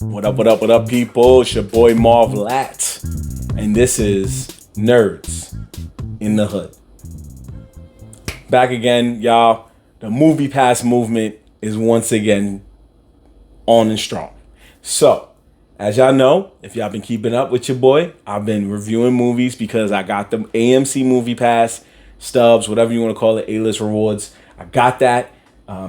What up, people? It's your boy Marv, and this is Nerds in the Hood. Back again, y'all. The Movie Pass movement is once again on and strong. So, as y'all know, if y'all been keeping up with your boy, I've been reviewing movies because I got the AMC Movie Pass, stubs, whatever you want to call it, A-list rewards. I got that.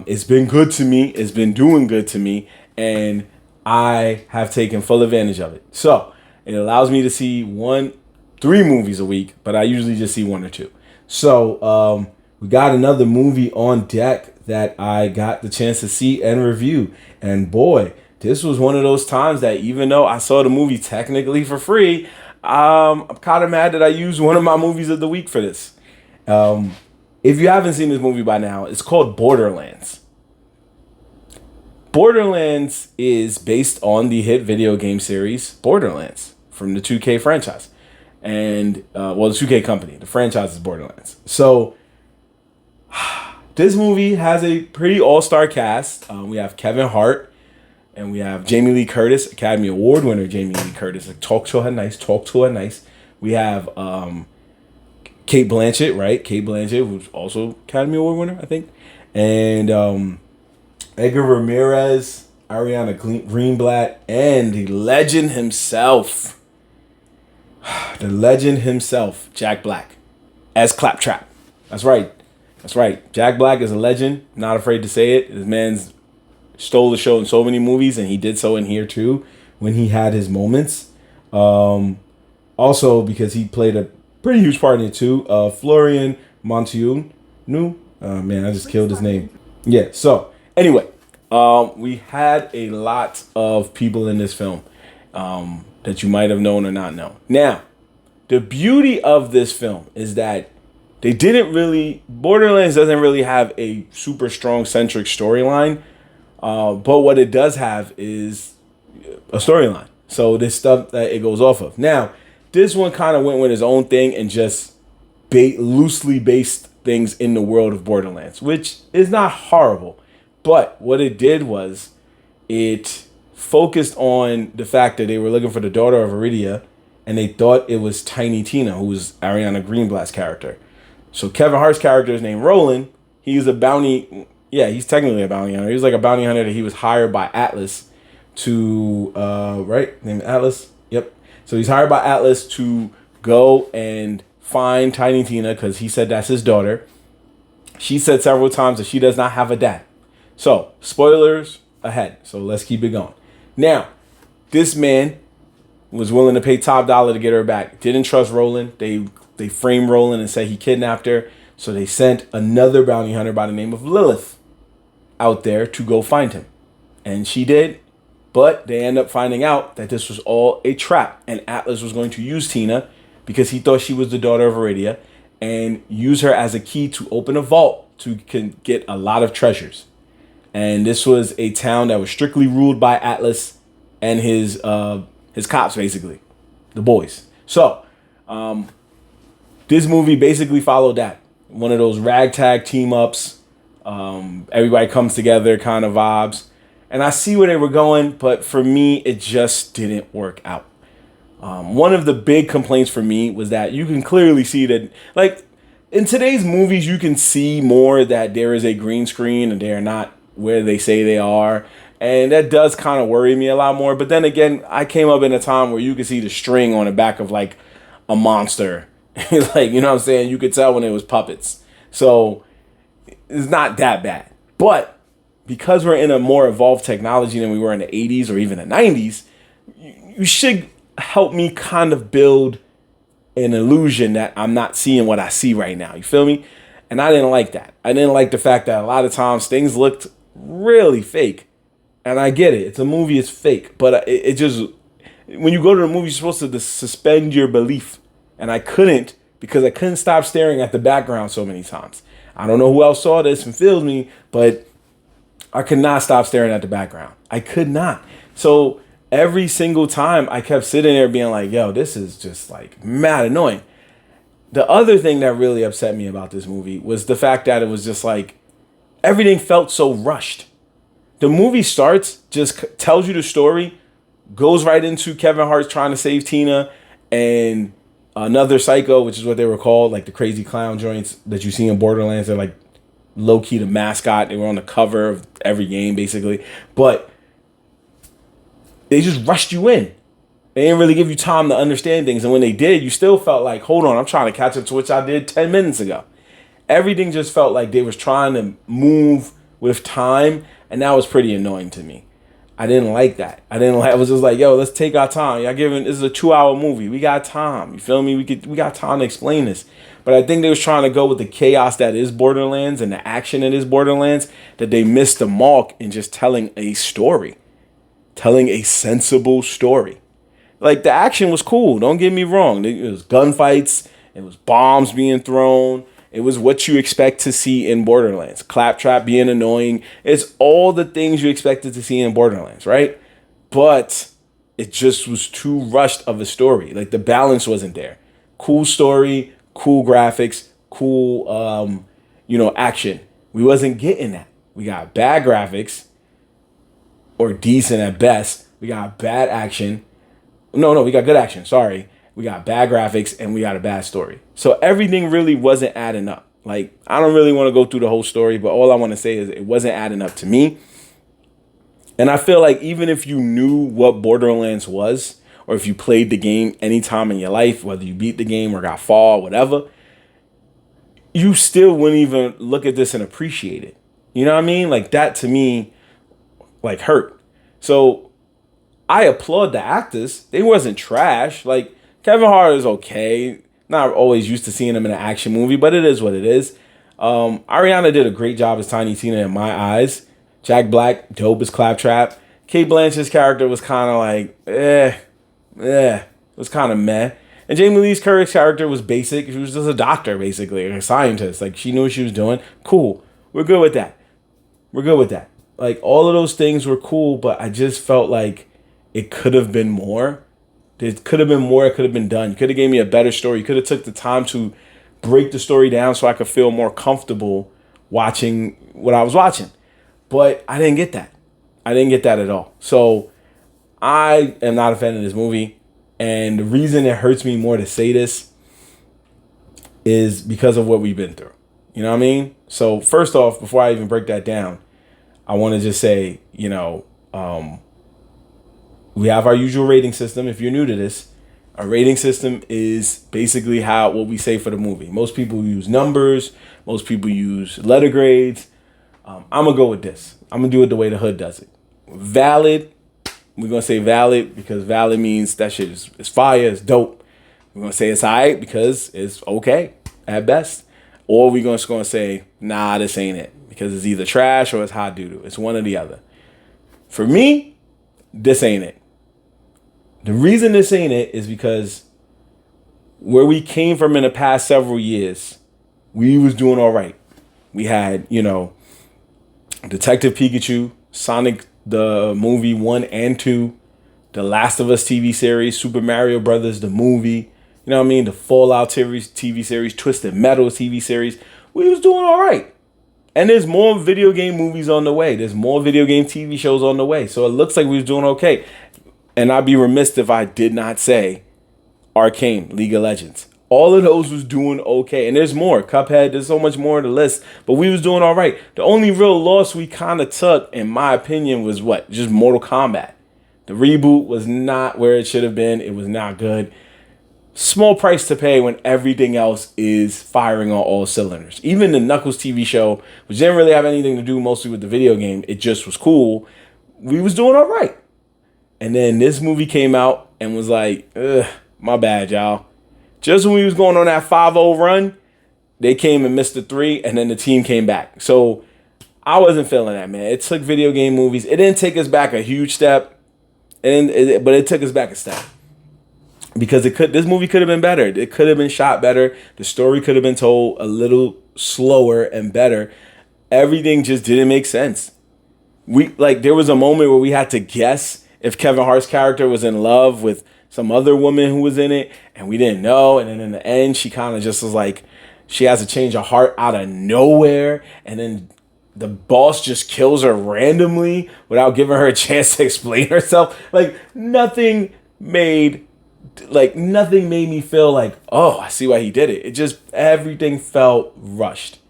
It's been good to me. It's been doing good to me. And I have taken full advantage of it. So it allows me to see 3 movies a week, but I usually just see 1 or 2. So we got another movie on deck that I got the chance to see and review. And boy, this was one of those times that even though I saw the movie technically for free, I'm kind of mad that I used one of my movies of the week for this. If you haven't seen this movie by now, it's called Borderlands. Borderlands is based on the hit video game series Borderlands from the 2K franchise. And, the 2K company. The franchise is Borderlands. So, this movie has a pretty all-star cast. We have Kevin Hart. And we have Jamie Lee Curtis, Academy Award winner Jamie Lee Curtis. Like, talk to her nice. We have Cate Blanchett, right? Cate Blanchett, who's also Academy Award winner, I think. And Edgar Ramirez, Ariana Greenblatt, and the legend himself, Jack Black, as Claptrap. That's right. Jack Black is a legend. Not afraid to say it. This man's stole the show in so many movies, and he did so in here too when he had his moments. Also, because he played a pretty huge part in it too. Florian Montiel. Man, I just killed his name. Yeah, so anyway, we had a lot of people in this film that you might have known or not known. Now, the beauty of this film is that Borderlands doesn't really have a super strong centric storyline. But what it does have is a storyline. So this stuff that it goes off of. Now, this one kind of went with his own thing and just loosely based things in the world of Borderlands, which is not horrible. But what it did was it focused on the fact that they were looking for the daughter of Iridia, and they thought it was Tiny Tina, who was Ariana Greenblatt's character. So Kevin Hart's character is named Roland. He's a bounty... Yeah, he's technically a bounty hunter. He was like a bounty hunter that he was hired by Atlas to, right? Named Atlas? Yep. So he's hired by Atlas to go and find Tiny Tina because he said that's his daughter. She said several times that she does not have a dad. So, spoilers ahead. So let's keep it going. Now, this man was willing to pay top dollar to get her back. Didn't trust Roland. They framed Roland and said he kidnapped her. So they sent another bounty hunter by the name of Lilith out there to go find him. And she did, but they end up finding out that this was all a trap. And Atlas was going to use Tina because he thought she was the daughter of Iridia and use her as a key to open a vault to get a lot of treasures. And this was a town that was strictly ruled by Atlas and his cops, basically, the boys. So this movie basically followed that. One of those ragtag team ups. Everybody comes together kind of vibes. And I see where they were going, but for me, it just didn't work out. One of the big complaints for me was that you can clearly see that, like, in today's movies, you can see more that there is a green screen and they're not where they say they are. And that does kind of worry me a lot more. But then again, I came up in a time where you could see the string on the back of, like, a monster. Like, you know what I'm saying? You could tell when it was puppets. So it's not that bad. But because we're in a more evolved technology than we were in the 80s or even the 90s, you should help me kind of build an illusion that I'm not seeing what I see right now. You feel me? And I didn't like that. I didn't like the fact that a lot of times things looked really fake. And I get it. It's a movie. It's fake. But it just... When you go to the movie, you're supposed to suspend your belief. And I couldn't because I couldn't stop staring at the background so many times. I don't know who else saw this and feels me, but I could not stop staring at the background. I could not. So every single time I kept sitting there being like, yo, this is just like mad annoying. The other thing that really upset me about this movie was the fact that it was just like everything felt so rushed. The movie starts, just tells you the story, goes right into Kevin Hart trying to save Tina and another psycho, which is what they were called, like the crazy clown joints that you see in Borderlands. They're like low key the mascot. They were on the cover of every game basically, but they just rushed you in. They didn't really give you time to understand things, and when they did, you still felt like, hold on, I'm trying to catch up to what I did 10 minutes ago. Everything just felt like they was trying to move with time, and that was pretty annoying to me. I didn't like that. I was just like, yo, let's take our time. This is a 2-hour movie. We got time. You feel me? We got time to explain this. But I think they was trying to go with the chaos that is Borderlands and the action that is Borderlands, that they missed the mark in just telling a story. Telling a sensible story. Like, the action was cool. Don't get me wrong. It was gunfights. It was bombs being thrown. It was what you expect to see in Borderlands. Claptrap being annoying. It's all the things you expected to see in Borderlands, right? But it just was too rushed of a story. Like, the balance wasn't there. Cool story, cool graphics, cool, action. We wasn't getting that. We got bad graphics, or decent at best. We got bad action. No, we got good action. Sorry. We got bad graphics and we got a bad story. So everything really wasn't adding up. Like, I don't really want to go through the whole story, but all I want to say is it wasn't adding up to me. And I feel like even if you knew what Borderlands was, or if you played the game any time in your life, whether you beat the game or got fall, whatever, you still wouldn't even look at this and appreciate it. You know what I mean? Like, that to me, like, hurt. So I applaud the actors. They wasn't trash. Like, Kevin Hart is okay. Not always used to seeing him in an action movie, but it is what it is. Ariana did a great job as Tiny Tina in my eyes. Jack Black, dope as Claptrap. Kate Blanchett's character was kind of like, it was kind of meh. And Jamie Lee Curtis's character was basic. She was just a doctor, basically, a scientist. Like, she knew what she was doing. Cool. We're good with that. Like, all of those things were cool, but I just felt like it could have been more. It could have been more. It could have been done. You could have gave me a better story. You could have took the time to break the story down so I could feel more comfortable watching what I was watching. But I didn't get that. I didn't get that at all. So I am not a fan of this movie. And the reason it hurts me more to say this is because of what we've been through. You know what I mean? So first off, before I even break that down, I want to just say, we have our usual rating system. If you're new to this, our rating system is basically what we say for the movie. Most people use numbers. Most people use letter grades. I'm going to go with this. I'm going to do it the way the hood does it. Valid. We're going to say valid because valid means that shit is fire, it's dope. We're going to say it's all right because it's okay at best. Or we're just going to say, nah, this ain't it. Because it's either trash or it's hot doo-doo. It's one or the other. For me, this ain't it. The reason this ain't it is because where we came from in the past several years, we was doing all right. We had, Detective Pikachu, Sonic the movie 1 and 2, The Last of Us TV series, Super Mario Brothers the movie, you know what I mean? The Fallout TV series, Twisted Metal TV series. We was doing all right. And there's more video game movies on the way. There's more video game TV shows on the way. So it looks like we was doing okay. And I'd be remiss if I did not say Arcane, League of Legends. All of those was doing okay. And there's more. Cuphead, there's so much more on the list. But we was doing all right. The only real loss we kind of took, in my opinion, was what? Just Mortal Kombat. The reboot was not where it should have been. It was not good. Small price to pay when everything else is firing on all cylinders. Even the Knuckles TV show, which didn't really have anything to do mostly with the video game, it just was cool. We was doing all right. And then this movie came out and was like, ugh, my bad, y'all. Just when we was going on that 5-0 run, they came and missed the 3, and then the team came back. So I wasn't feeling that, man. It took video game movies. It didn't take us back a huge step, but it took us back a step. Because this movie could have been better. It could have been shot better. The story could have been told a little slower and better. Everything just didn't make sense. There was a moment where we had to guess if Kevin Hart's character was in love with some other woman who was in it, and we didn't know. And then in the end, she kind of just was like, she has a change of heart out of nowhere, and then the boss just kills her randomly without giving her a chance to explain herself. Like nothing made me feel like, oh, I see why he did it. It just, everything felt rushed.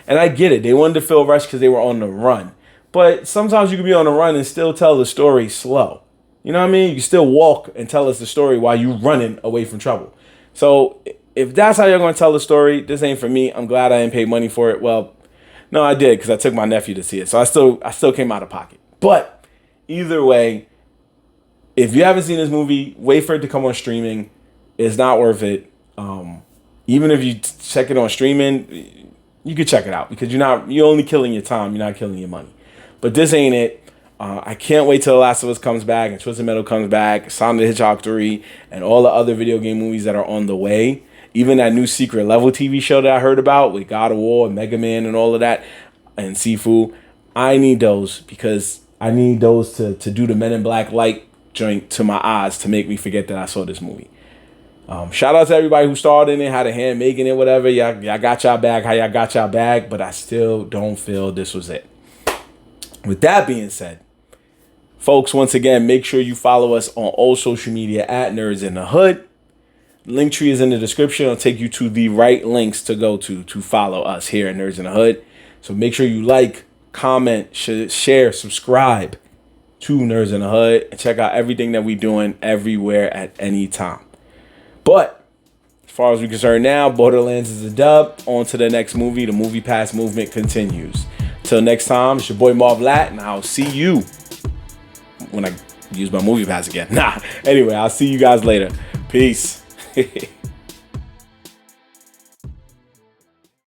And I get it. They wanted to feel rushed because they were on the run. But sometimes you can be on the run and still tell the story slow. You know what I mean? You can still walk and tell us the story while you running away from trouble. So if that's how you're going to tell the story, this ain't for me. I'm glad I didn't pay money for it. Well, no, I did because I took my nephew to see it. So I still came out of pocket. But either way, if you haven't seen this movie, wait for it to come on streaming. It's not worth it. Even if you check it on streaming, you could check it out because you're only killing your time. You're not killing your money. But this ain't it. I can't wait till The Last of Us comes back and Twisted Metal comes back, Sonic the Hedgehog 3, and all the other video game movies that are on the way. Even that new Secret Level TV show that I heard about with God of War and Mega Man and all of that, and Sifu. I need those because I need those to do the Men in Black light joint to my eyes to make me forget that I saw this movie. Shout out to everybody who started in it, had a hand making it, whatever. Y'all got y'all bag, how y'all got y'all bag, but I still don't feel this was it. With that being said, folks, once again, make sure you follow us on all social media at Nerds in the Hood. Linktree is in the description. It'll take you to the right links to go to follow us here at Nerds in the Hood. So make sure you like, comment, share, subscribe to Nerds in the Hood, and check out everything that we're doing everywhere at any time. But as far as we're concerned now, Borderlands is a dub. On to the next movie. The Movie Pass movement continues. Till next time, it's your boy Marv Lat, and I'll see you when I use my Movie Pass again. Anyway, I'll see you guys later. Peace.